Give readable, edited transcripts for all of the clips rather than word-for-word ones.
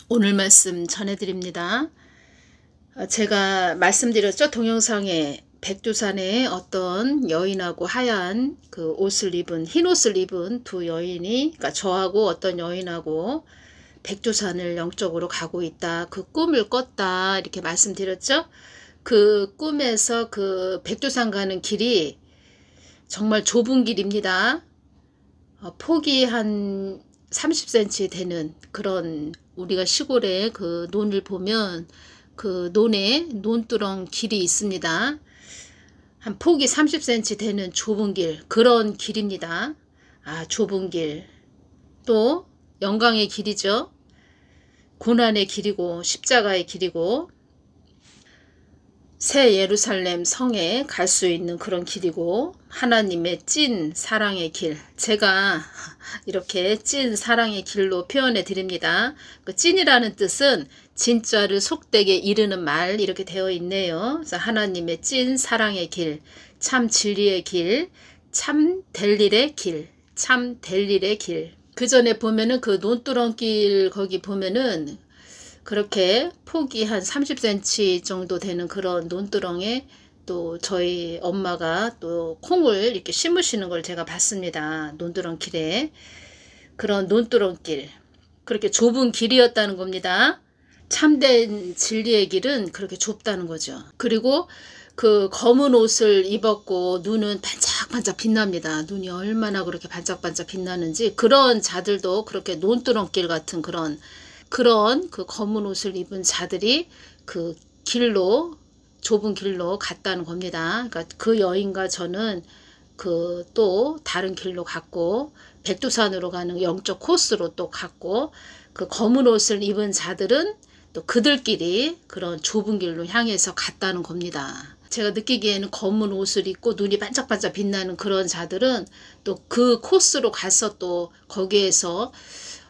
오늘 말씀 전해드립니다. 제가 말씀드렸죠. 동영상에 백두산에 어떤 여인하고 하얀 그 옷을 입은, 흰 옷을 입은 두 여인이, 그러니까 저하고 어떤 여인하고 백두산을 영적으로 가고 있다. 그 꿈을 꿨다. 이렇게 말씀드렸죠. 그 꿈에서 그 백두산 가는 길이 정말 좁은 길입니다. 폭이 한 30cm 되는 그런, 우리가 시골에 그 논을 보면 그 논에 논두렁 길이 있습니다. 한 폭이 30cm 되는 좁은 길, 그런 길입니다. 좁은 길. 또 영광의 길이죠. 고난의 길이고 십자가의 길이고 새 예루살렘 성에 갈 수 있는 그런 길이고 하나님의 찐 사랑의 길. 제가 이렇게 찐 사랑의 길로 표현해 드립니다. 그 찐이라는 뜻은 진짜를 속되게 이르는 말, 이렇게 되어 있네요. 그래서 하나님의 찐 사랑의 길, 참 진리의 길, 참 될 일의 길, 참 될 일의 길. 그 전에 보면은 그 논두렁길 거기 보면은 그렇게 폭이 한 30cm 정도 되는 그런 논두렁에 또 저희 엄마가 또 콩을 이렇게 심으시는 걸 제가 봤습니다. 논두렁 길에. 그런 논두렁 길. 그렇게 좁은 길이었다는 겁니다. 참된 진리의 길은 그렇게 좁다는 거죠. 그리고 그 검은 옷을 입었고 눈은 반짝반짝 빛납니다. 눈이 얼마나 그렇게 반짝반짝 빛나는지, 그런 자들도 그렇게 논두렁길 같은 그런 그 검은 옷을 입은 자들이 그 길로, 좁은 길로 갔다는 겁니다. 그러니까 그 여인과 저는 그 또 다른 길로 갔고 백두산으로 가는 영적 코스로 또 갔고, 그 검은 옷을 입은 자들은 또 그들끼리 그런 좁은 길로 향해서 갔다는 겁니다. 제가 느끼기에는 검은 옷을 입고 눈이 반짝반짝 빛나는 그런 자들은 또 그 코스로 가서 또 거기에서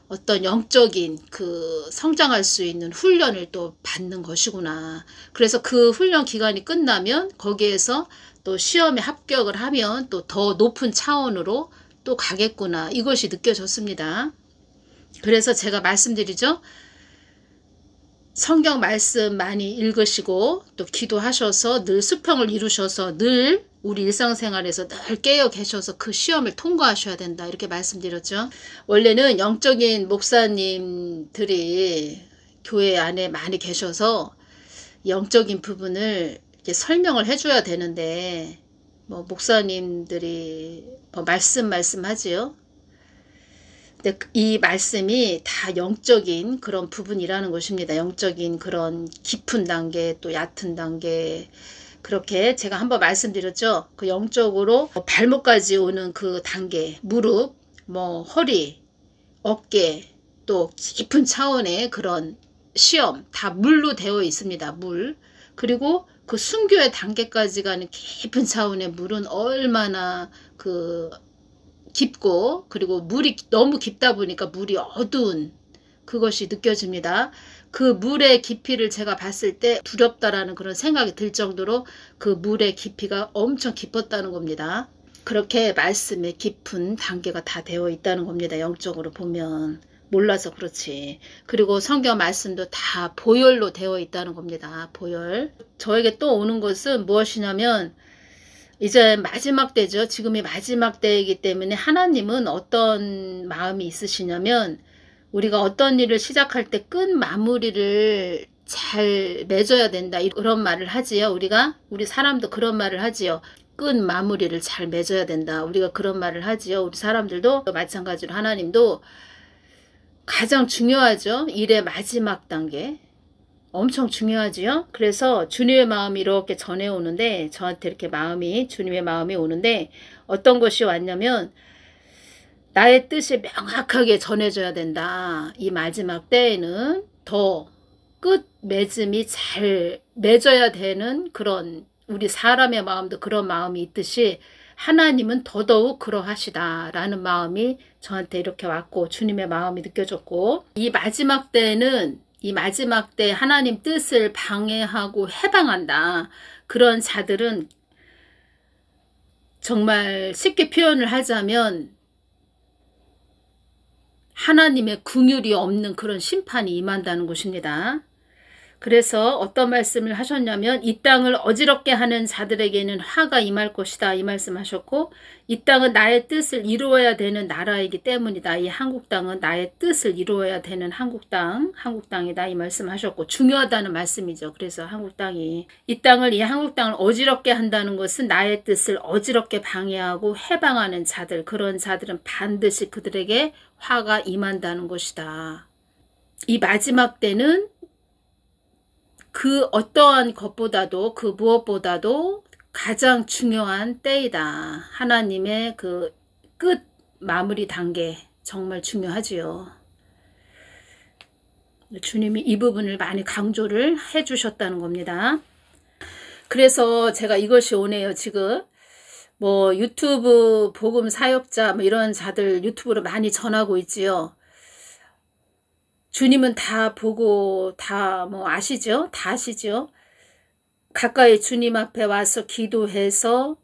어떤 영적인 그 성장할 수 있는 훈련을 또 받는 것이구나. 그래서 그 훈련 기간이 끝나면 거기에서 또 시험에 합격을 하면 또 더 높은 차원으로 또 가겠구나. 이것이 느껴졌습니다. 그래서 제가 말씀드리죠. 성경 말씀 많이 읽으시고 또 기도하셔서 늘 수평을 이루셔서 늘 우리 일상생활에서 늘 깨어 계셔서 그 시험을 통과하셔야 된다. 이렇게 말씀드렸죠. 원래는 영적인 목사님들이 교회 안에 많이 계셔서 영적인 부분을 이렇게 설명을 해줘야 되는데, 뭐 목사님들이 뭐 말씀하지요. 근데 이 말씀이 다 영적인 그런 부분이라는 것입니다. 영적인 그런 깊은 단계, 또 얕은 단계, 그렇게 제가 한번 말씀드렸죠. 그 영적으로 발목까지 오는 그 단계, 무릎, 뭐 허리, 어깨, 또 깊은 차원의 그런 시험, 다 물로 되어 있습니다. 물. 그리고 그 순교의 단계까지 가는 깊은 차원의 물은 얼마나 그 깊고, 그리고 물이 너무 깊다 보니까 물이 어두운 그것이 느껴집니다. 그 물의 깊이를 제가 봤을 때 두렵다라는 그런 생각이 들 정도로 그 물의 깊이가 엄청 깊었다는 겁니다. 그렇게 말씀의 깊은 단계가 다 되어 있다는 겁니다. 영적으로 보면. 몰라서 그렇지. 그리고 성경 말씀도 다 보혈로 되어 있다는 겁니다. 보혈. 저에게 또 오는 것은 무엇이냐면, 이제 마지막 때죠. 지금이 마지막 때이기 때문에 하나님은 어떤 마음이 있으시냐면, 우리가 어떤 일을 시작할 때 끝 마무리를 잘 맺어야 된다. 그런 말을 하지요. 우리 사람도 그런 말을 하지요. 끝 마무리를 잘 맺어야 된다. 우리가 그런 말을 하지요. 우리 사람들도 마찬가지로 하나님도 가장 중요하죠. 일의 마지막 단계. 엄청 중요하지요. 그래서 주님의 마음이 이렇게 전해오는데, 저한테 이렇게 주님의 마음이 오는데, 어떤 것이 왔냐면, 나의 뜻이 명확하게 전해져야 된다. 이 마지막 때에는 더 끝 맺음이 잘 맺어야 되는 그런, 우리 사람의 마음도 그런 마음이 있듯이 하나님은 더더욱 그러하시다라는 마음이 저한테 이렇게 왔고, 주님의 마음이 느껴졌고, 이 마지막 때에는, 이 마지막 때 하나님 뜻을 방해하고 해방한다. 그런 자들은 정말 쉽게 표현을 하자면 하나님의 긍휼이 없는 그런 심판이 임한다는 것입니다. 그래서 어떤 말씀을 하셨냐면 이 땅을 어지럽게 하는 자들에게는 화가 임할 것이다 이 말씀하셨고, 이 땅은 나의 뜻을 이루어야 되는 나라이기 때문이다. 이 한국 땅은 나의 뜻을 이루어야 되는 한국 땅이다 이 말씀하셨고, 중요하다는 말씀이죠. 그래서 이 한국 땅을 어지럽게 한다는 것은 나의 뜻을 어지럽게 방해하고 해방하는 자들, 그런 자들은 반드시 그들에게 화가 임한다는 것이다. 이 마지막 때는 그 어떠한 것보다도, 그 무엇보다도 가장 중요한 때이다. 하나님의 그 끝 마무리 단계 정말 중요하지요. 주님이 이 부분을 많이 강조를 해 주셨다는 겁니다. 그래서 제가 이것이 오네요. 지금 뭐 유튜브 복음 사역자 뭐 이런 자들 유튜브로 많이 전하고 있지요. 주님은 다 보고 다 뭐 아시죠? 다 아시죠? 가까이 주님 앞에 와서 기도해서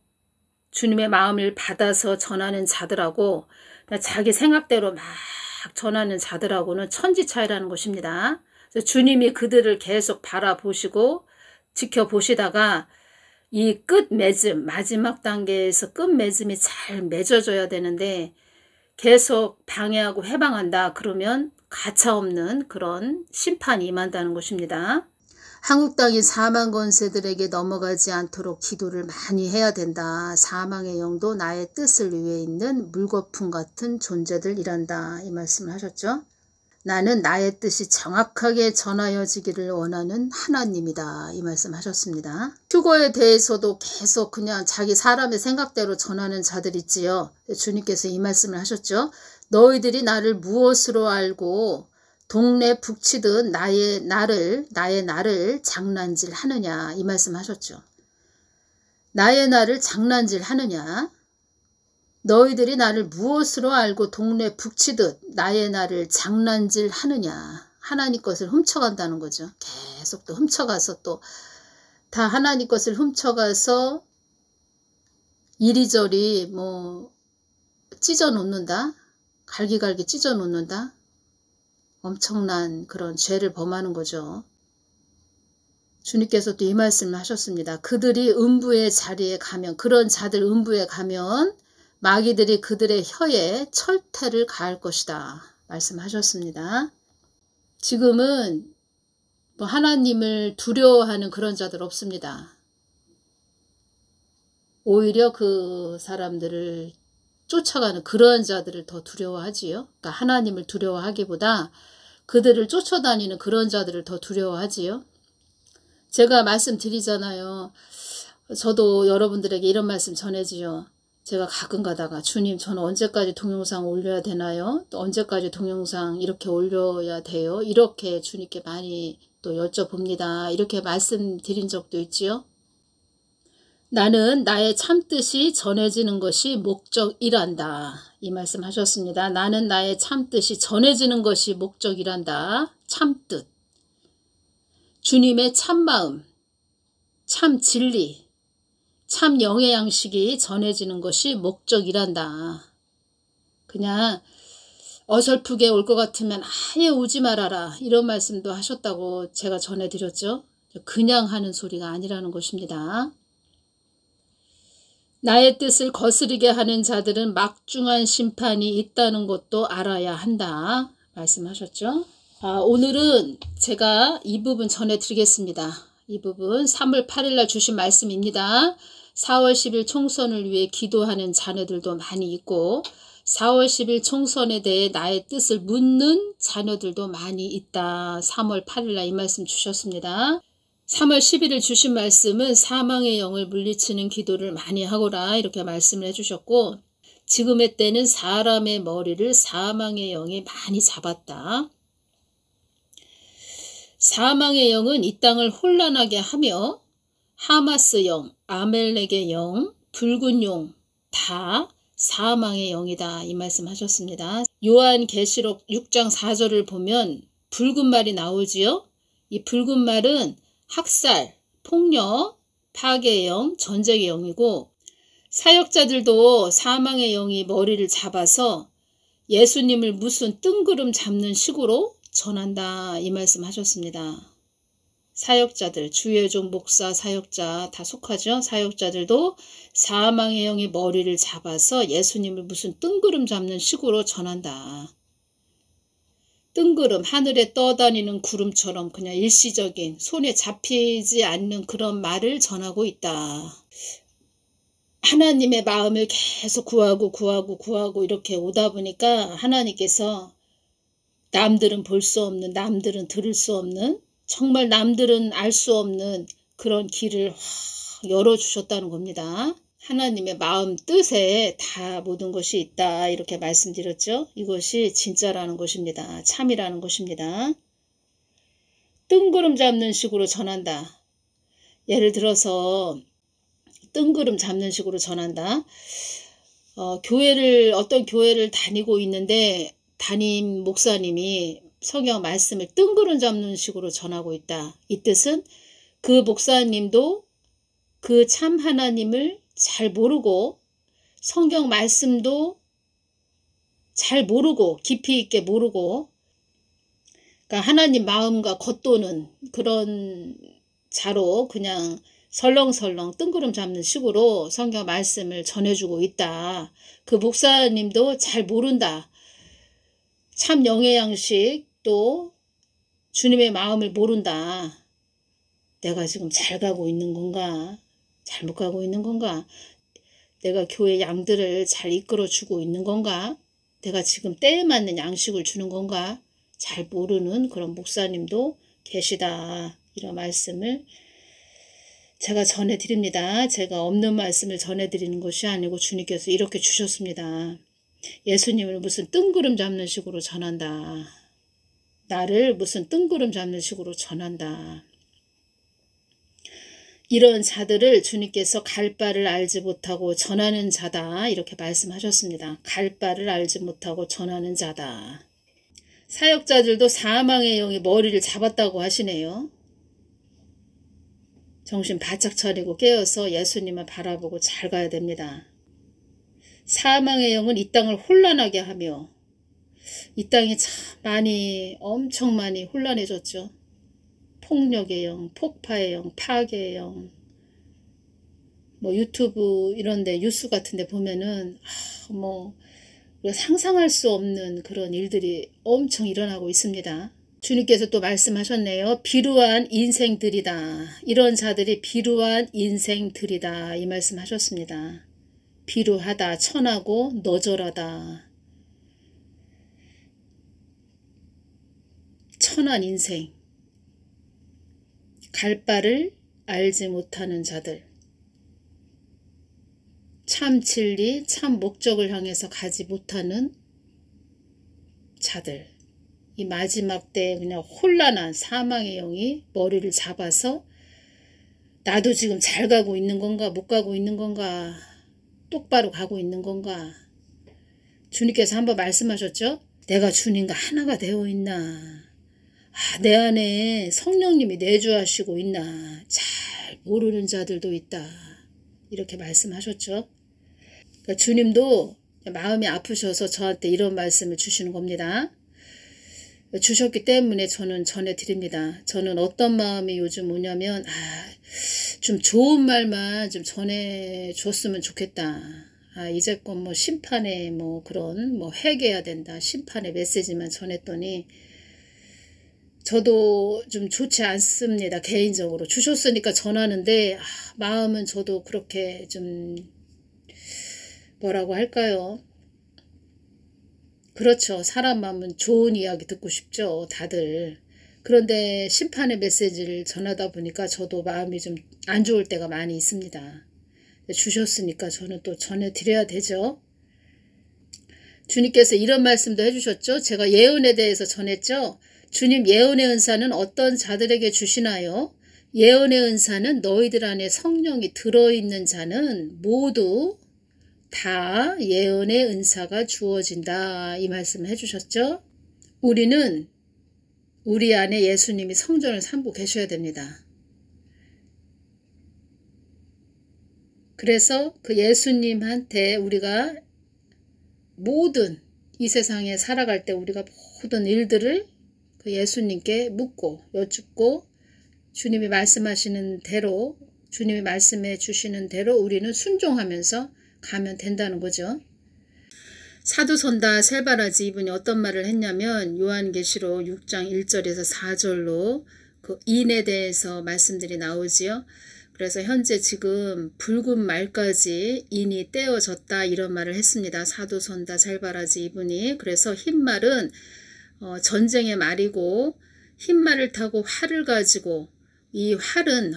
주님의 마음을 받아서 전하는 자들하고 자기 생각대로 막 전하는 자들하고는 천지 차이라는 것입니다. 그래서 주님이 그들을 계속 바라보시고 지켜보시다가 이 끝 맺음, 마지막 단계에서 끝 맺음이 잘 맺어져야 되는데 계속 방해하고 해방한다 그러면 가차없는 그런 심판이 임한다는 것입니다. 한국 땅이 사망 권세들에게 넘어가지 않도록 기도를 많이 해야 된다. 사망의 영도 나의 뜻을 위해 있는 물거품 같은 존재들이란다. 이 말씀을 하셨죠. 나는 나의 뜻이 정확하게 전하여지기를 원하는 하나님이다. 이 말씀 하셨습니다. 휴거에 대해서도 계속 그냥 자기 사람의 생각대로 전하는 자들 있지요. 주님께서 이 말씀을 하셨죠. 너희들이 나를 무엇으로 알고 동네 북치듯 나의 나를 장난질 하느냐. 이 말씀 하셨죠. 나의 나를 장난질 하느냐. 너희들이 나를 무엇으로 알고 동네 북치듯 나의 나를 장난질 하느냐. 하나님 것을 훔쳐간다는 거죠. 계속 또 훔쳐가서 또 다 하나님 것을 훔쳐가서 이리저리 뭐 찢어 놓는다. 갈기갈기 찢어 놓는다. 엄청난 그런 죄를 범하는 거죠. 주님께서 또 이 말씀을 하셨습니다. 그들이 음부의 자리에 가면, 그런 자들 음부에 가면 마귀들이 그들의 혀에 철퇴를 가할 것이다. 말씀하셨습니다. 지금은 뭐 하나님을 두려워하는 그런 자들 없습니다. 오히려 그 사람들을 쫓아가는 그런 자들을 더 두려워하지요. 그러니까 하나님을 두려워하기보다 그들을 쫓아다니는 그런 자들을 더 두려워하지요. 제가 말씀드리잖아요. 저도 여러분들에게 이런 말씀 전해지요. 제가 가끔 가다가 주님 저는 언제까지 동영상 올려야 되나요? 또 언제까지 동영상 이렇게 올려야 돼요? 이렇게 주님께 많이 또 여쭤봅니다. 이렇게 말씀드린 적도 있지요. 나는 나의 참뜻이 전해지는 것이 목적이란다. 이 말씀 하셨습니다. 나는 나의 참뜻이 전해지는 것이 목적이란다. 참뜻. 주님의 참마음, 참 진리, 참 영의 양식이 전해지는 것이 목적이란다. 그냥 어설프게 올 것 같으면 아예 오지 말아라. 이런 말씀도 하셨다고 제가 전해드렸죠. 그냥 하는 소리가 아니라는 것입니다. 나의 뜻을 거스르게 하는 자들은 막중한 심판이 있다는 것도 알아야 한다. 말씀하셨죠. 오늘은 제가 이 부분 전해드리겠습니다. 이 부분 3월 8일 날 주신 말씀입니다. 4월 10일 총선을 위해 기도하는 자녀들도 많이 있고 4월 10일 총선에 대해 나의 뜻을 묻는 자녀들도 많이 있다. 3월 8일 날 이 말씀 주셨습니다. 3월 11일 주신 말씀은 사망의 영을 물리치는 기도를 많이 하거라 이렇게 말씀을 해주셨고, 지금의 때는 사람의 머리를 사망의 영이 많이 잡았다. 사망의 영은 이 땅을 혼란하게 하며 하마스 영, 아멜렉의 영, 붉은 용 다 사망의 영이다. 이 말씀 하셨습니다. 요한계시록 6장 4절을 보면 붉은 말이 나오지요. 이 붉은 말은 학살, 폭력, 파괴의 영, 전쟁의 영이고, 사역자들도 사망의 영이 머리를 잡아서 예수님을 무슨 뜬구름 잡는 식으로 전한다 이 말씀 하셨습니다. 사역자들, 주의 종 목사 사역자 다 속하죠. 사역자들도 사망의 영의 머리를 잡아서 예수님을 무슨 뜬구름 잡는 식으로 전한다. 뜬구름, 하늘에 떠다니는 구름처럼 그냥 일시적인 손에 잡히지 않는 그런 말을 전하고 있다. 하나님의 마음을 계속 구하고 이렇게 오다 보니까 하나님께서 남들은 볼 수 없는, 남들은 들을 수 없는, 정말 남들은 알 수 없는 그런 길을 확 열어주셨다는 겁니다. 하나님의 마음 뜻에 다 모든 것이 있다 이렇게 말씀드렸죠. 이것이 진짜라는 것입니다. 참이라는 것입니다. 뜬구름 잡는 식으로 전한다. 예를 들어서 뜬구름 잡는 식으로 전한다. 어떤 교회를 다니고 있는데 담임 목사님이 성경 말씀을 뜬구름 잡는 식으로 전하고 있다. 이 뜻은 그 목사님도 그 참 하나님을 잘 모르고 성경 말씀도 잘 모르고 깊이 있게 모르고 그러니까 하나님 마음과 겉도는 그런 자로 그냥 설렁설렁 뜬구름 잡는 식으로 성경 말씀을 전해주고 있다. 그 목사님도 잘 모른다. 참 영의 양식 또 주님의 마음을 모른다. 내가 지금 잘 가고 있는 건가? 잘못 가고 있는 건가? 내가 교회 양들을 잘 이끌어주고 있는 건가? 내가 지금 때에 맞는 양식을 주는 건가? 잘 모르는 그런 목사님도 계시다. 이런 말씀을 제가 전해드립니다. 제가 없는 말씀을 전해드리는 것이 아니고 주님께서 이렇게 주셨습니다. 예수님을 무슨 뜬구름 잡는 식으로 전한다. 나를 무슨 뜬구름 잡는 식으로 전한다. 이런 자들을 주님께서 갈 바를 알지 못하고 전하는 자다 이렇게 말씀하셨습니다. 갈 바를 알지 못하고 전하는 자다. 사역자들도 사망의 영이 머리를 잡았다고 하시네요. 정신 바짝 차리고 깨어서 예수님을 바라보고 잘 가야 됩니다. 사망의 영은 이 땅을 혼란하게 하며 이 땅이 참 엄청 많이 혼란해졌죠. 폭력의 영, 폭파의 영, 파괴의 영. 뭐 유튜브 이런데 뉴스 같은데 보면은 우리가 상상할 수 없는 그런 일들이 엄청 일어나고 있습니다. 주님께서 또 말씀하셨네요. 비루한 인생들이다. 이런 자들이 비루한 인생들이다. 이 말씀하셨습니다. 비루하다, 천하고 너절하다. 천한 인생. 갈 바를 알지 못하는 자들. 참 진리, 참 목적을 향해서 가지 못하는 자들. 이 마지막 때 그냥 혼란한 사망의 영이 머리를 잡아서 나도 지금 잘 가고 있는 건가 못 가고 있는 건가 똑바로 가고 있는 건가. 주님께서 한번 말씀하셨죠. 내가 주님과 하나가 되어 있나. 내 안에 성령님이 내주하시고 있나. 잘 모르는 자들도 있다. 이렇게 말씀하셨죠. 그러니까 주님도 마음이 아프셔서 저한테 이런 말씀을 주시는 겁니다. 주셨기 때문에 저는 전해드립니다. 저는 어떤 마음이 요즘 오냐면 좀 좋은 말만 좀 전해줬으면 좋겠다. 이제껏 심판에 그런 회개해야 된다. 심판의 메시지만 전했더니 저도 좀 좋지 않습니다. 개인적으로. 주셨으니까 전하는데 마음은 저도 그렇게 좀 뭐라고 할까요? 그렇죠. 사람 마음은 좋은 이야기 듣고 싶죠. 다들. 그런데 심판의 메시지를 전하다 보니까 저도 마음이 좀 안 좋을 때가 많이 있습니다. 주셨으니까 저는 또 전해드려야 되죠. 주님께서 이런 말씀도 해주셨죠. 제가 예언에 대해서 전했죠. 주님 예언의 은사는 어떤 자들에게 주시나요? 예언의 은사는 너희들 안에 성령이 들어있는 자는 모두 다 예언의 은사가 주어진다. 이 말씀을 해주셨죠. 우리는 우리 안에 예수님이 성전을 삼고 계셔야 됩니다. 그래서 그 예수님한테 우리가 모든 이 세상에 살아갈 때 우리가 모든 일들을 그 예수님께 묻고 여쭙고 주님이 말씀하시는 대로 주님이 말씀해 주시는 대로 우리는 순종하면서 가면 된다는 거죠. 사도선다 셀바라지 이분이 어떤 말을 했냐면 요한계시록 6장 1절에서 4절로 그 인에 대해서 말씀들이 나오지요. 그래서 현재 지금 붉은 말까지 인이 떼어졌다 이런 말을 했습니다. 사도선다 셀바라지 이분이. 그래서 흰 말은 전쟁의 말이고 흰 말을 타고 활을 가지고 이 활은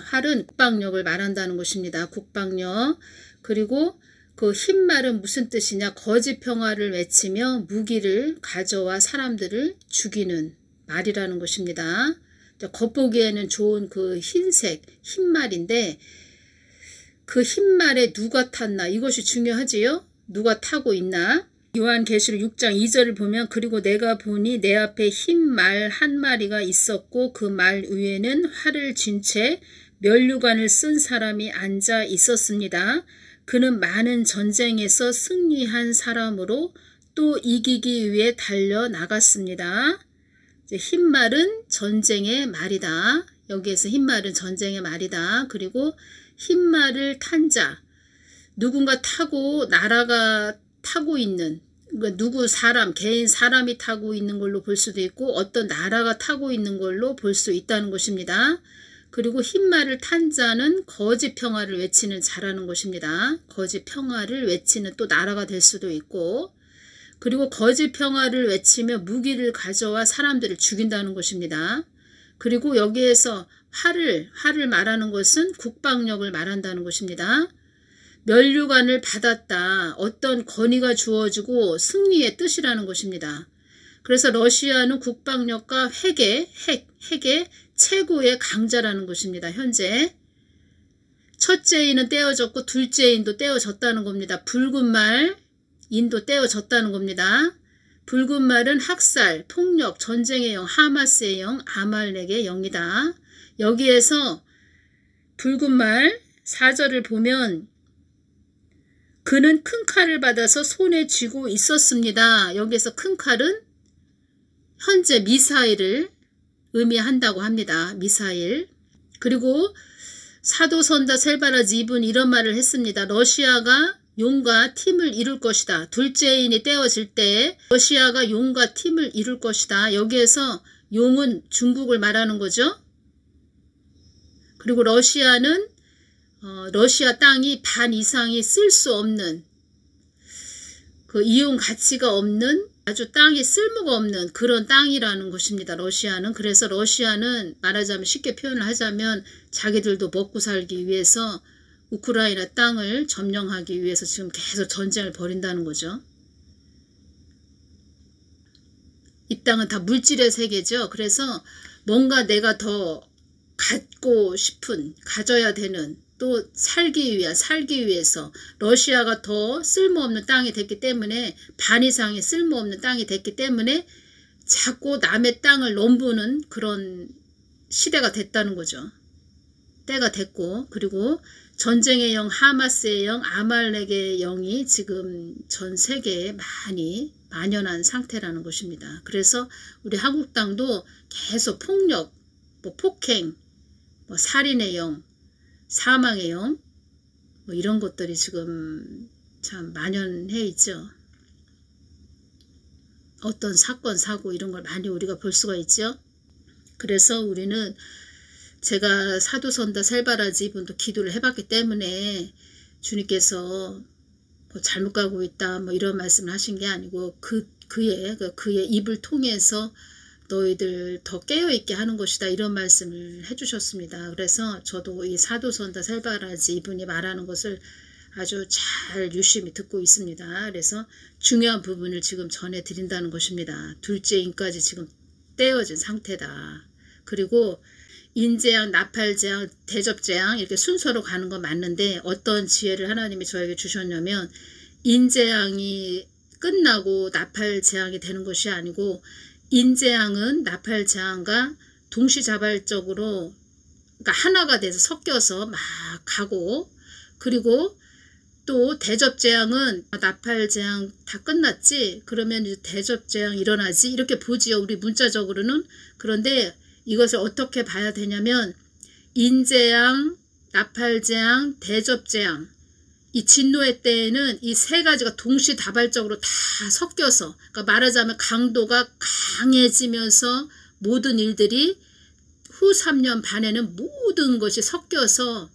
국방력을 말한다는 것입니다. 국방력. 그리고 그 흰 말은 무슨 뜻이냐? 거짓 평화를 외치며 무기를 가져와 사람들을 죽이는 말이라는 것입니다. 겉보기에는 좋은 그 흰색 흰 말인데 그 흰 말에 누가 탔나 이것이 중요하지요. 누가 타고 있나? 요한계시록 6장 2절을 보면 그리고 내가 보니 내 앞에 흰 말 한 마리가 있었고 그 말 위에는 활을 쥔 채 면류관을 쓴 사람이 앉아 있었습니다. 그는 많은 전쟁에서 승리한 사람으로 또 이기기 위해 달려나갔습니다. 흰 말은 전쟁의 말이다. 여기에서 흰 말은 전쟁의 말이다. 그리고 흰 말을 탄 자, 누군가 타고 나라가 타고 있는 그러니까 누구 사람, 개인 사람이 타고 있는 걸로 볼 수도 있고 어떤 나라가 타고 있는 걸로 볼 수 있다는 것입니다. 그리고 흰 말을 탄 자는 거짓 평화를 외치는 자라는 것입니다. 거짓 평화를 외치는 또 나라가 될 수도 있고 그리고 거짓 평화를 외치며 무기를 가져와 사람들을 죽인다는 것입니다. 그리고 여기에서 활을 말하는 것은 국방력을 말한다는 것입니다. 면류관을 받았다. 어떤 권위가 주어지고 승리의 뜻이라는 것입니다. 그래서 러시아는 국방력과 핵의 최고의 강자라는 것입니다. 현재 첫째 인은 떼어졌고 둘째 인도 떼어졌다는 겁니다. 붉은 말 인도 떼어졌다는 겁니다. 붉은 말은 학살, 폭력, 전쟁의 영, 하마스의 영, 아말렉의 영이다. 여기에서 붉은 말 4절을 보면 그는 큰 칼을 받아서 손에 쥐고 있었습니다. 여기에서 큰 칼은 현재 미사일을 의미한다고 합니다. 미사일. 그리고 사도선다 셀바라지 이분 이런 말을 했습니다. 러시아가 용과 팀을 이룰 것이다. 둘째 인이 떼어질 때 러시아가 용과 팀을 이룰 것이다. 여기에서 용은 중국을 말하는 거죠. 그리고 러시아는 러시아 땅이 반 이상이 쓸 수 없는 그 이용 가치가 없는 아주 땅이 쓸모가 없는 그런 땅이라는 것입니다. 러시아는. 그래서 러시아는 말하자면 쉽게 표현을 하자면 자기들도 먹고 살기 위해서 우크라이나 땅을 점령하기 위해서 지금 계속 전쟁을 벌인다는 거죠. 이 땅은 다 물질의 세계죠. 그래서 뭔가 내가 더 갖고 싶은, 가져야 되는 또 살기 위해서 러시아가 더 쓸모없는 땅이 됐기 때문에 반 이상의 쓸모없는 땅이 됐기 때문에 자꾸 남의 땅을 넘보는 그런 시대가 됐다는 거죠. 때가 됐고 그리고 전쟁의 영, 하마스의 영, 아말렉의 영이 지금 전 세계에 많이 만연한 상태라는 것입니다. 그래서 우리 한국 땅도 계속 폭력, 폭행, 살인의 영, 사망의 영 이런 것들이 지금 참 만연해 있죠. 어떤 사건, 사고 이런 걸 많이 우리가 볼 수가 있죠. 그래서 우리는 제가 사도선다 셀바라지 이분도 기도를 해봤기 때문에 주님께서 잘못 가고 있다 이런 말씀을 하신 게 아니고 그의 입을 통해서 너희들 더 깨어있게 하는 것이다 이런 말씀을 해주셨습니다. 그래서 저도 이 사도선다 셀바라지 이분이 말하는 것을 아주 잘 유심히 듣고 있습니다. 그래서 중요한 부분을 지금 전해드린다는 것입니다. 둘째 인까지 지금 떼어진 상태다. 그리고 인재앙, 나팔재앙, 대접재앙 이렇게 순서로 가는 건 맞는데 어떤 지혜를 하나님이 저에게 주셨냐면 인재앙이 끝나고 나팔재앙이 되는 것이 아니고 인재앙은 나팔재앙과 동시자발적으로 그러니까 하나가 돼서 섞여서 막 가고 그리고 또 대접재앙은 나팔재앙 다 끝났지? 그러면 이제 대접재앙 일어나지? 이렇게 보지요. 우리 문자적으로는. 그런데 이것을 어떻게 봐야 되냐면 인재앙, 나팔재앙, 대접재앙 이 진노의 때에는 이 세 가지가 동시다발적으로 다 섞여서 그러니까 말하자면 강도가 강해지면서 모든 일들이 후 3년 반에는 모든 것이 섞여서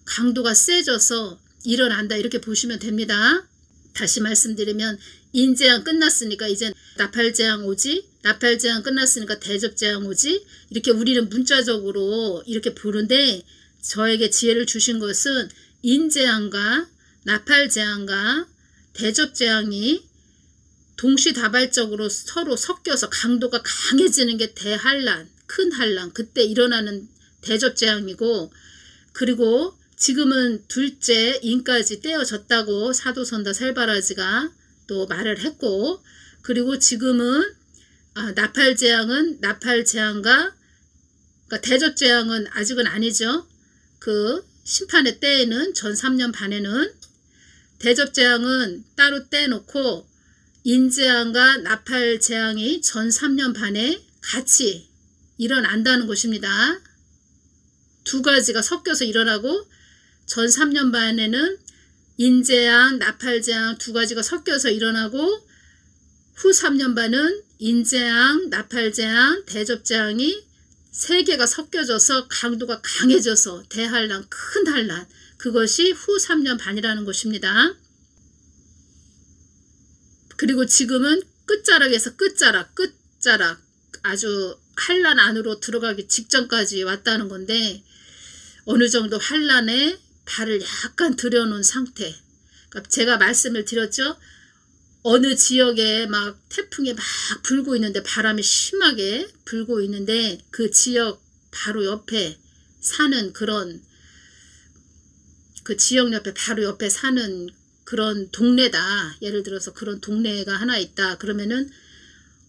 강도가 세져서 일어난다 이렇게 보시면 됩니다. 다시 말씀드리면 인재앙 끝났으니까 이제 나팔재앙 오지 나팔재앙 끝났으니까 대접재앙 오지 이렇게 우리는 문자적으로 이렇게 보는데 저에게 지혜를 주신 것은 인재앙과 나팔재앙과 대접재앙이 동시다발적으로 서로 섞여서 강도가 강해지는 게 대환란 큰 환란 그때 일어나는 대접재앙이고 그리고 지금은 둘째 인까지 떼어졌다고 사도선다 살바라지가 또 말을 했고 그리고 지금은 나팔재앙은 나팔재앙과 그러니까 대접재앙은 아직은 아니죠. 그 심판의 때에는 전 3년 반에는 대접재앙은 따로 떼놓고 인재앙과 나팔재앙이 전 3년 반에 같이 일어난다는 것입니다. 두 가지가 섞여서 일어나고 전 3년 반에는 인재앙, 나팔재앙 두 가지가 섞여서 일어나고 후 3년 반은 인재앙, 나팔재앙, 대접재앙이 세 개가 섞여져서 강도가 강해져서 대환란, 큰 환란 그것이 후 3년 반이라는 것입니다. 그리고 지금은 끝자락에서 끝자락 아주 환란 안으로 들어가기 직전까지 왔다는 건데 어느 정도 환란에 발을 약간 들여놓은 상태. 그러니까 제가 말씀을 드렸죠. 어느 지역에 막 태풍이 막 불고 있는데 바람이 심하게 불고 있는데 그 지역 바로 옆에 사는 그런 그 지역 옆에 바로 옆에 사는 그런 동네다. 예를 들어서 그런 동네가 하나 있다. 그러면은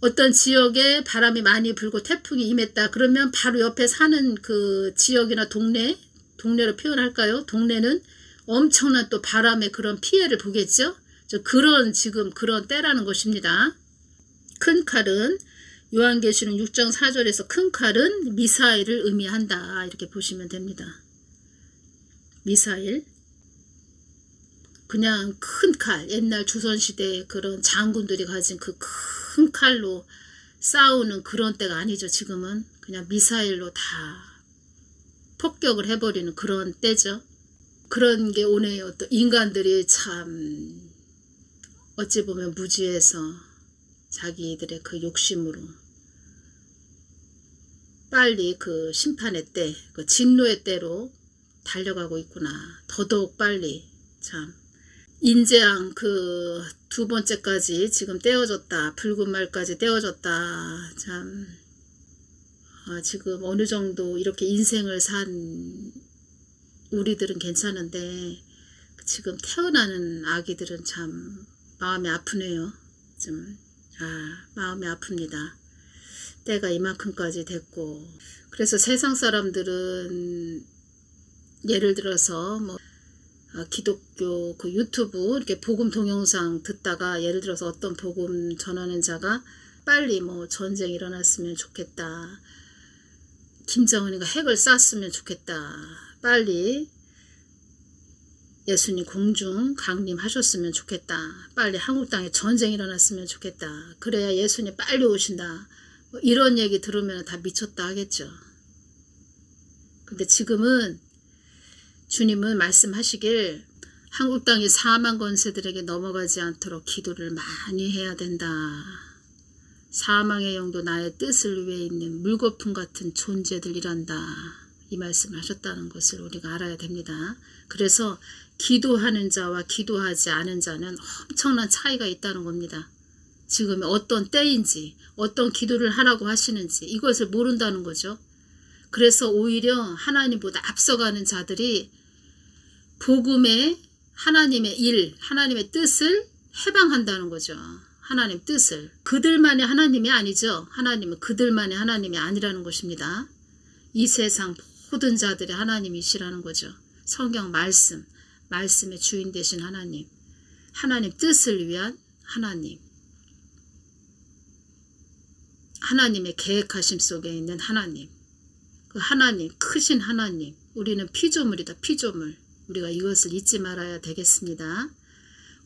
어떤 지역에 바람이 많이 불고 태풍이 임했다. 그러면 바로 옆에 사는 그 지역이나 동네로 표현할까요? 동네는 엄청난 또 바람의 그런 피해를 보겠죠. 그런 지금 그런 때라는 것입니다. 큰 칼은 요한계시록 6장 4절에서 큰 칼은 미사일을 의미한다. 이렇게 보시면 됩니다. 미사일. 그냥 큰 칼, 옛날 조선시대 그런 장군들이 가진 그 큰 칼로 싸우는 그런 때가 아니죠. 지금은 그냥 미사일로 다 폭격을 해버리는 그런 때죠. 그런 게 오네요. 또 인간들이 참 어찌 보면 무지해서 자기들의 그 욕심으로 빨리 그 심판의 때, 그 진노의 때로 달려가고 있구나. 더더욱 빨리 참. 인재앙 그 두 번째까지 지금 떼어졌다. 붉은 말까지 떼어졌다. 참 지금 어느 정도 이렇게 인생을 산 우리들은 괜찮은데 지금 태어나는 아기들은 참 마음이 아프네요. 좀 마음이 아픕니다. 때가 이만큼까지 됐고 그래서 세상 사람들은 예를 들어서 뭐 기독교 그 유튜브 이렇게 복음 동영상 듣다가 예를 들어서 어떤 복음 전하는 자가 빨리 뭐 전쟁 일어났으면 좋겠다. 김정은이가 핵을 쐈으면 좋겠다. 빨리 예수님 공중 강림하셨으면 좋겠다. 빨리 한국 땅에 전쟁이 일어났으면 좋겠다. 그래야 예수님 빨리 오신다. 뭐 이런 얘기 들으면 다 미쳤다 하겠죠. 근데 지금은 주님은 말씀하시길 한국 땅이 사망 권세들에게 넘어가지 않도록 기도를 많이 해야 된다. 사망의 영도 나의 뜻을 위해 있는 물거품 같은 존재들이란다. 이 말씀을 하셨다는 것을 우리가 알아야 됩니다. 그래서 기도하는 자와 기도하지 않은 자는 엄청난 차이가 있다는 겁니다. 지금 어떤 때인지 어떤 기도를 하라고 하시는지 이것을 모른다는 거죠. 그래서 오히려 하나님보다 앞서가는 자들이 복음의 하나님의 일, 하나님의 뜻을 해방한다는 거죠. 하나님 뜻을. 그들만의 하나님이 아니죠. 하나님은 그들만의 하나님이 아니라는 것입니다. 이 세상 모든 자들의 하나님이시라는 거죠. 성경 말씀 말씀의 주인 되신 하나님, 하나님 뜻을 위한 하나님, 하나님의 계획하심 속에 있는 하나님, 그 하나님, 크신 하나님, 우리는 피조물이다. 피조물. 우리가 이것을 잊지 말아야 되겠습니다.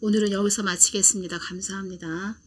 오늘은 여기서 마치겠습니다. 감사합니다.